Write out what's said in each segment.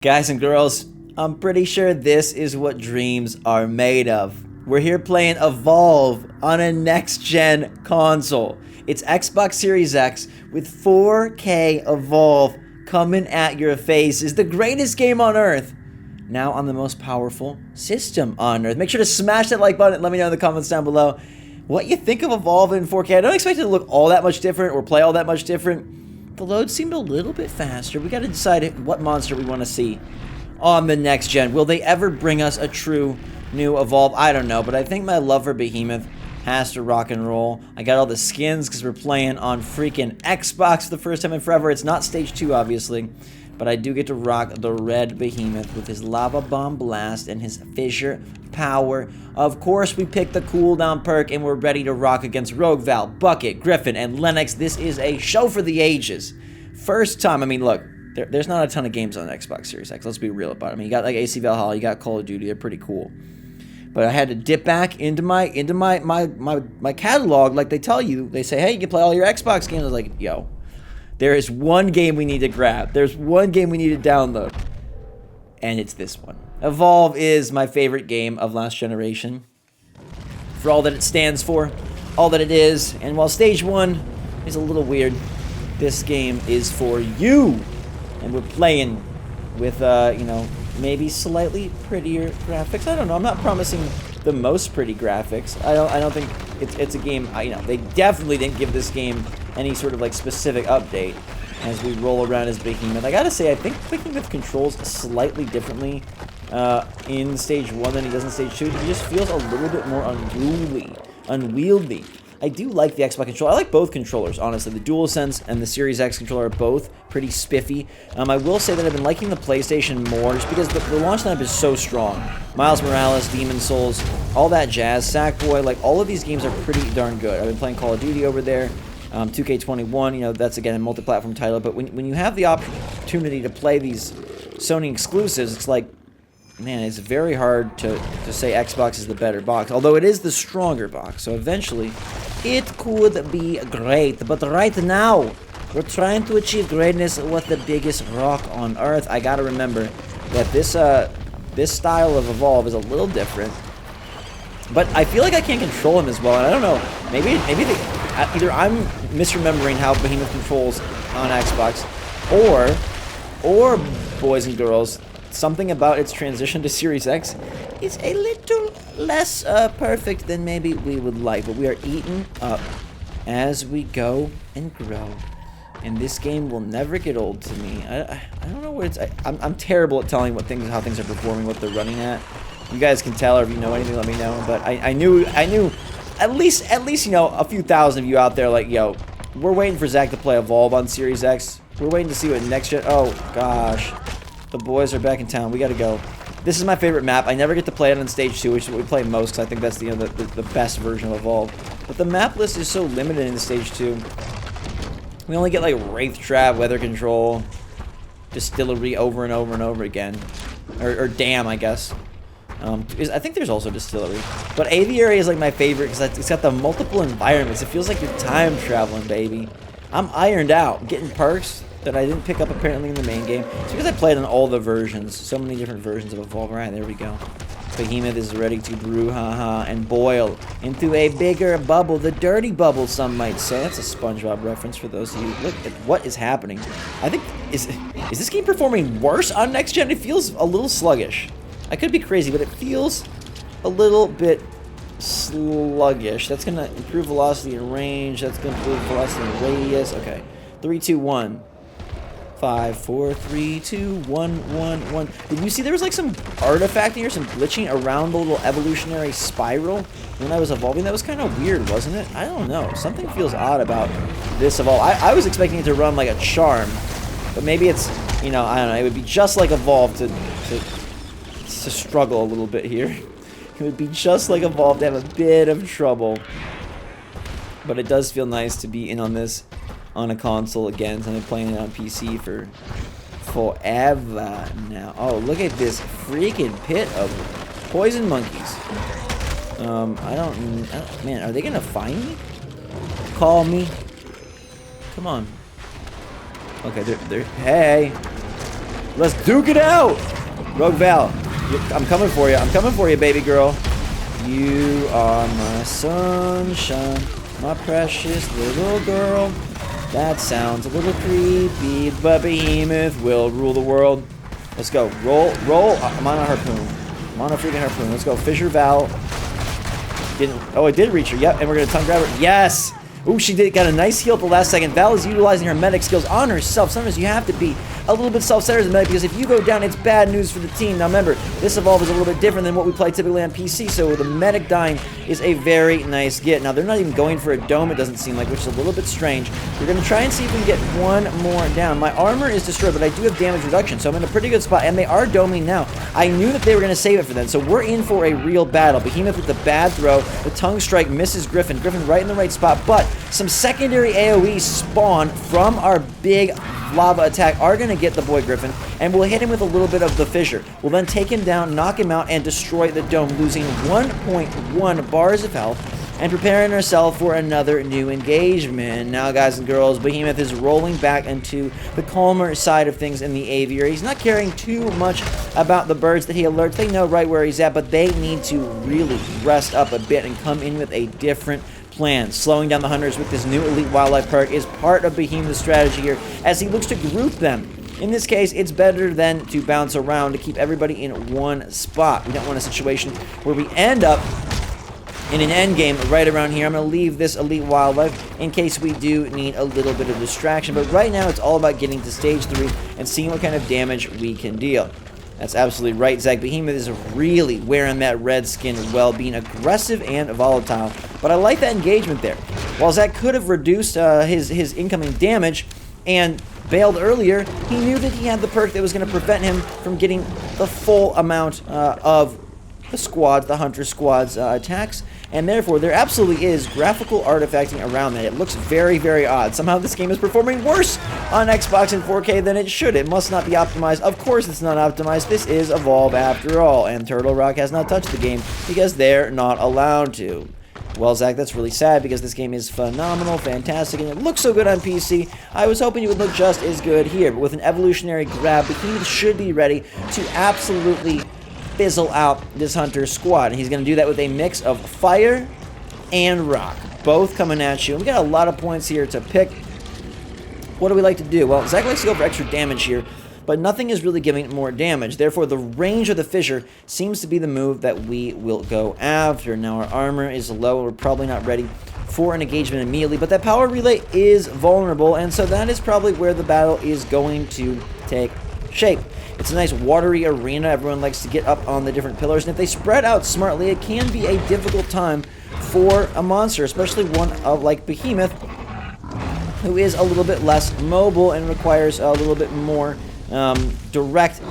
Guys and girls, I'm pretty sure this is what dreams are made of. We're here playing Evolve on a next-gen console. It's Xbox Series X with 4K Evolve coming at your face. It's the greatest game on Earth. Now on the most powerful system on Earth. Make sure to smash that like button. Let me know in the comments down below what you think of Evolve in 4K. I don't expect it to look all that much different or play all that much different. The load seemed a little bit faster. We got to decide what monster we want to see on the next gen. Will they ever bring us a true new Evolve? I don't know, but I think my love for Behemoth has to rock and roll. I got all the skins because we're playing on freaking Xbox for the first time in forever. It's not stage 2, obviously, but I do get to rock the red Behemoth with his lava bomb blast and his fissure power. Of course, we picked the cooldown perk and we're ready to rock against Rogue Val, Bucket, Griffin, and Lennox. This is a show for the ages. First time, I mean, look, there's not a ton of games on Xbox Series X. Let's be real about it. I mean, you got like AC Valhalla, you got Call of Duty. They're pretty cool. But I had to dip back into my catalog, like they tell you. They say, hey, you can play all your Xbox games. I was like, yo, there is one game we need to grab. There's one game we need to download, and it's this one. Evolve is my favorite game of last generation for all that it stands for, all that it is. And while stage 1 is a little weird, this game is for you. And we're playing with, you know, maybe slightly prettier graphics. I don't know. I'm not promising the most pretty graphics. I don't think it's a game. You know, they definitely didn't give this game any sort of like specific update as we roll around as Behemoth. I gotta say, I think Behemoth controls slightly differently in stage 1 than he does in stage 2. He just feels a little bit more unwieldy. I do like the Xbox controller. I like both controllers, honestly. The DualSense and the Series X controller are both pretty spiffy. I will say that I've been liking the PlayStation more just because the launch lineup is so strong. Miles Morales, Demon's Souls, all that jazz, Sackboy, like all of these games are pretty darn good. I've been playing Call of Duty over there, 2K21, you know, that's again a multi-platform title. But when you have the opportunity to play these Sony exclusives, it's like, man, it's very hard to say Xbox is the better box, although it is the stronger box, so eventually it could be great. But right now, we're trying to achieve greatness with the biggest rock on Earth. I gotta remember that this style of Evolve is a little different, but I feel like I can't control him as well, and I don't know, maybe either I'm misremembering how Behemoth controls on Xbox, or boys and girls, something about its transition to Series X is a little less perfect than maybe we would like. But we are eating up as we go and grow. And this game will never get old to me. I don't know what it's... I'm terrible at telling how things are performing, what they're running at. You guys can tell, or if you know anything, let me know. But I knew at least you know, a few thousand of you out there like, yo, we're waiting for Zach to play Evolve on Series X. We're waiting to see what next gen... Oh, gosh. The boys are back in town. We gotta go. This is my favorite map. I never get to play it on stage 2, which is what we play most, because I think that's the best version of Evolve. But the map list is so limited in stage 2. We only get like Wraith Trap, Weather Control, Distillery over and over and over again. Or Dam, I guess. I think there's also Distillery. But Aviary is like my favorite because it's got the multiple environments. It feels like you're time traveling, baby. I'm ironed out. I'm getting perks that I didn't pick up apparently in the main game. It's because I played on all the versions. So many different versions of Evolve. Alright, there we go. Behemoth is ready to brew, and boil into a bigger bubble. The dirty bubble, some might say. That's a SpongeBob reference for those of you. Look at what is happening. I think, is this game performing worse on next gen? It feels a little sluggish. I could be crazy, but it feels a little bit sluggish. That's going to improve velocity and range. That's going to improve velocity and radius. Okay. 3, 2, 1. 5, 4, 3, 2, 1, 1, 1. Did you see there was like some artifacting or some glitching around the little evolutionary spiral when I was evolving? That was kind of weird, wasn't it? I don't know. Something feels odd about this Evolve. I was expecting it to run like a charm, but maybe it's, you know, I don't know. It would be just like Evolve to struggle a little bit here. It would be just like Evolve to have a bit of trouble. But it does feel nice to be in on this on a console again. So I've been playing it on PC for forever now. Oh, look at this freaking pit of poison monkeys. Man, are they gonna find me? Call me. Come on. Okay, hey. Let's duke it out. Rogue Val, I'm coming for you. I'm coming for you, baby girl. You are my sunshine, my precious little girl. That sounds a little creepy, but Behemoth will rule the world. Let's go. Roll. I'm on a harpoon. I'm on a freaking harpoon. Let's go. Fissure Val. Oh, it did reach her. Yep, and we're going to tongue grab her. Yes! Ooh, she got a nice heal at the last second. Val is utilizing her medic skills on herself. Sometimes you have to be a little bit self-centered as a medic, because if you go down, it's bad news for the team. Now remember, this Evolve is a little bit different than what we play typically on PC, so the medic dying is a very nice get. Now, they're not even going for a dome, it doesn't seem like, which is a little bit strange. We're going to try and see if we can get one more down. My armor is destroyed, but I do have damage reduction, so I'm in a pretty good spot, and they are doming now. I knew that they were going to save it for them, so we're in for a real battle. Behemoth with the bad throw. The tongue strike misses Griffin. Griffin right in the right spot, but some secondary AoE spawn from our big lava attack are going to get the boy Griffin, and we'll hit him with a little bit of the fissure. We'll then take him down, knock him out, and destroy the dome, losing 1.1 bars of health, and preparing ourselves for another new engagement. Now, guys and girls, Behemoth is rolling back into the calmer side of things in the Aviary. He's not caring too much about the birds that he alerts. They know right where he's at, but they need to really rest up a bit and come in with a different plan. Slowing down the hunters with this new elite wildlife perk is part of Behemoth's strategy here, as he looks to group them. In this case, it's better than to bounce around to keep everybody in one spot. We don't want a situation where we end up in an end game right around here. I'm going to leave this elite wildlife in case we do need a little bit of distraction, but right now it's all about getting to stage 3 and seeing what kind of damage we can deal. That's absolutely right, Zach. Behemoth is really wearing that red skin well, being aggressive and volatile. But I like that engagement there. While Zach could have reduced his incoming damage and bailed earlier, he knew that he had the perk that was going to prevent him from getting the full amount of the hunter squad's attacks. And therefore, there absolutely is graphical artifacting around that. It looks very, very odd. Somehow this game is performing worse on Xbox in 4K than it should. It must not be optimized. Of course it's not optimized. This is Evolve after all. And Turtle Rock has not touched the game because they're not allowed to. Well, Zach, that's really sad because this game is phenomenal, fantastic, and it looks so good on PC. I was hoping it would look just as good here, but with an evolutionary grab, Behemoth should be ready to absolutely fizzle out this hunter squad. And he's going to do that with a mix of fire and rock, both coming at you. And we got a lot of points here to pick. What do we like to do? Well, Zach likes to go for extra damage here, but nothing is really giving more damage. Therefore, the range of the fissure seems to be the move that we will go after. Now, our armor is low. We're probably not ready for an engagement immediately, but that power relay is vulnerable, and so that is probably where the battle is going to take shape. It's a nice watery arena. Everyone likes to get up on the different pillars, and if they spread out smartly, it can be a difficult time for a monster, especially one of like Behemoth, who is a little bit less mobile and requires a little bit more direct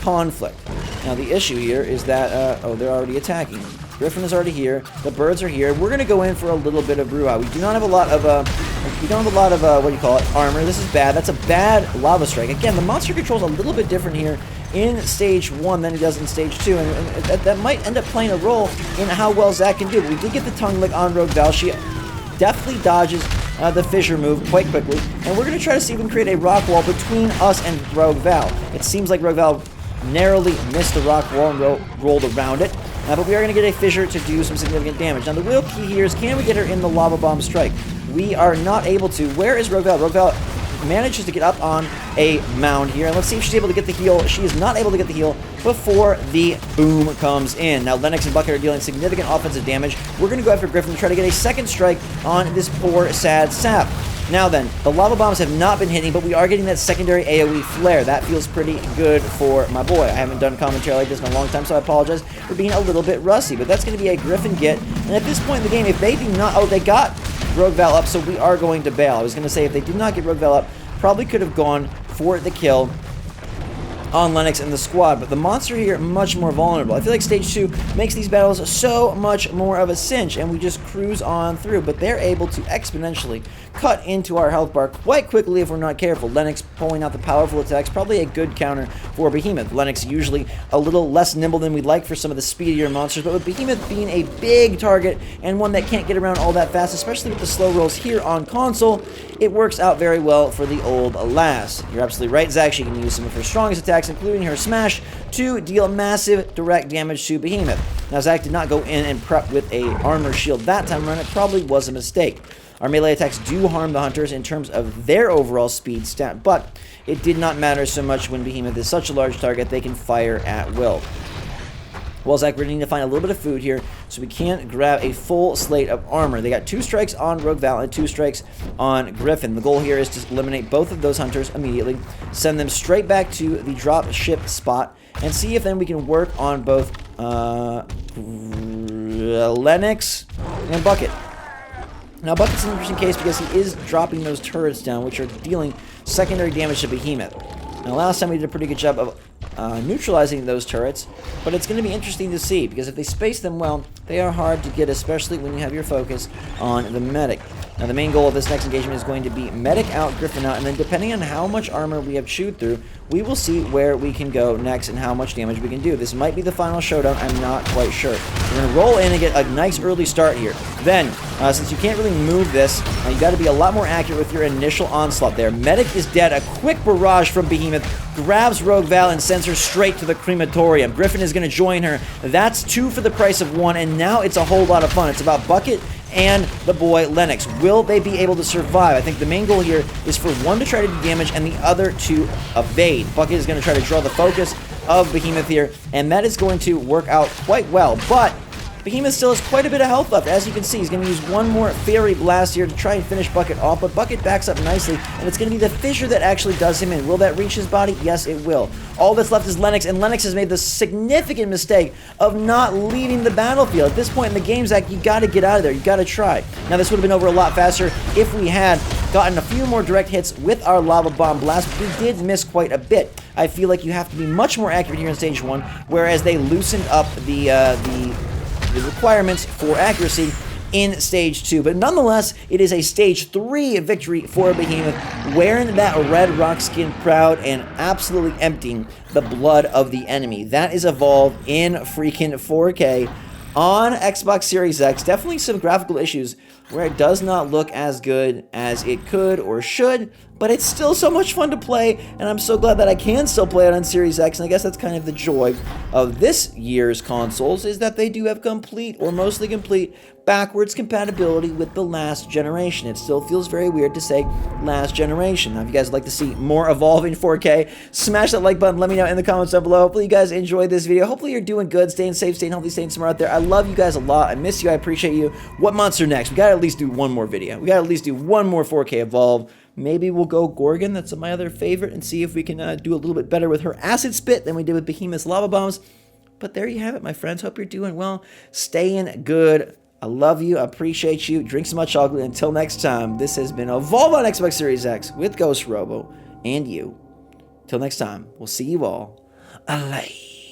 conflict. Now the issue here is that oh, they're already attacking. Griffin is already here. The birds are here. We're gonna go in for a little bit of brouhaha. We do not have a lot of what do you call it? Armor. This is bad. That's a bad lava strike. Again, the monster control is a little bit different here in stage 1 than it does in stage 2, and that might end up playing a role in how well Zach can do. But we did get the tongue lick on Rogue Val. She definitely dodges the fissure move quite quickly, and we're going to try to see if we can create a rock wall between us and Rogue Val. It seems like Rogue Val narrowly missed the rock wall and rolled around it, but we are going to get a fissure to do some significant damage. Now the real key here is, can we get her in the lava bomb strike? We are not able to. Where is Rogue Val? Rogue Val manages to get up on a mound here, and let's see if she's able to get the heal. She is not able to get the heal before the boom comes in. Now Lennox and Bucket are dealing significant offensive damage. We're going to go after Griffin to try to get a second strike on this poor, sad sap. Now then, the lava bombs have not been hitting, but we are getting that secondary AoE flare. That feels pretty good for my boy. I haven't done commentary like this in a long time, so I apologize for being a little bit rusty, but that's going to be a Griffin get. And at this point in the game, if they do not... Oh, they got Rogue Val up, so we are going to bail. I was going to say, if they did not get Rogue Val up, probably could have gone for the kill on Lennox and the squad, but the monster here much more vulnerable. I feel like stage 2 makes these battles so much more of a cinch, and we just cruise on through, but they're able to exponentially cut into our health bar quite quickly if we're not careful. Lennox pulling out the powerful attacks, probably a good counter for Behemoth. Lennox usually a little less nimble than we'd like for some of the speedier monsters, but with Behemoth being a big target and one that can't get around all that fast, especially with the slow rolls here on console, it works out very well for the old lass. You're absolutely right, Zach. She can use some of her strongest attacks attacks, including her smash, to deal massive direct damage to Behemoth. Now, Zac did not go in and prep with a armor shield that time around. It probably was a mistake. Our melee attacks do harm the hunters in terms of their overall speed stat, but it did not matter so much when Behemoth is such a large target they can fire at will. Well, Zac, we're going to need to find a little bit of food here, so we can't grab a full slate of armor. They got 2 strikes on Rogue Val and 2 strikes on Griffin. The goal here is to eliminate both of those hunters immediately, send them straight back to the drop ship spot, and see if then we can work on both Lennox and Bucket. Now, Bucket's an interesting case because he is dropping those turrets down, which are dealing secondary damage to Behemoth. Now, last time we did a pretty good job of neutralizing those turrets, but it's going to be interesting to see, because if they space them well, they are hard to get, especially when you have your focus on the medic. Now, the main goal of this next engagement is going to be medic out, Griffin out, and then depending on how much armor we have chewed through, we will see where we can go next and how much damage we can do. This might be the final showdown. I'm not quite sure. We're going to roll in and get a nice early start here. Then, since you can't really move this, you got to be a lot more accurate with your initial onslaught there. Medic is dead. A quick barrage from Behemoth grabs Rogue Val and sends her straight to the crematorium. Griffin is going to join her. That's 2 for the price of 1, and now it's a whole lot of fun. It's about Bucket and the boy Lennox. Will they be able to survive? I think the main goal here is for one to try to do damage and the other to evade. Bucket is going to try to draw the focus of Behemoth here, and that is going to work out quite well, but Behemoth still has quite a bit of health left. As you can see, he's going to use one more Fairy Blast here to try and finish Bucket off, but Bucket backs up nicely, and it's going to be the fissure that actually does him in. Will that reach his body? Yes, it will. All that's left is Lennox, and Lennox has made the significant mistake of not leaving the battlefield. At this point in the game, Zac, you got to get out of there. You got to try. Now, this would have been over a lot faster if we had gotten a few more direct hits with our Lava Bomb Blast, but we did miss quite a bit. I feel like you have to be much more accurate here in Stage 1, whereas they loosened up the requirements for accuracy in Stage 2. But nonetheless, it is a Stage 3 victory for Behemoth, wearing that red rock skin proud and absolutely emptying the blood of the enemy. That is evolved in freaking 4K on Xbox Series X. Definitely some graphical issues where it does not look as good as it could or should, but it's still so much fun to play, and I'm so glad that I can still play it on Series X, and I guess that's kind of the joy of this year's consoles, is that they do have complete, or mostly complete, backwards compatibility with the last generation. It still feels very weird to say last generation. Now, if you guys would like to see more Evolve in 4K, smash that like button, let me know in the comments down below. Hopefully you guys enjoyed this video. Hopefully you're doing good, staying safe, staying healthy, staying smart out there. I love you guys a lot. I miss you. I appreciate you. What monster next? We gotta at least do one more video. We gotta at least do one more 4K Evolve. Maybe we'll go Gorgon, that's my other favorite, and see if we can do a little bit better with her acid spit than we did with Behemoth's lava bombs. But there you have it, my friends. Hope you're doing well, staying good. I love you, I appreciate you. Drink some hot chocolate. Until next time, this has been Evolve on Xbox Series X with GhostRobo and you. Till next time, we'll see you all later.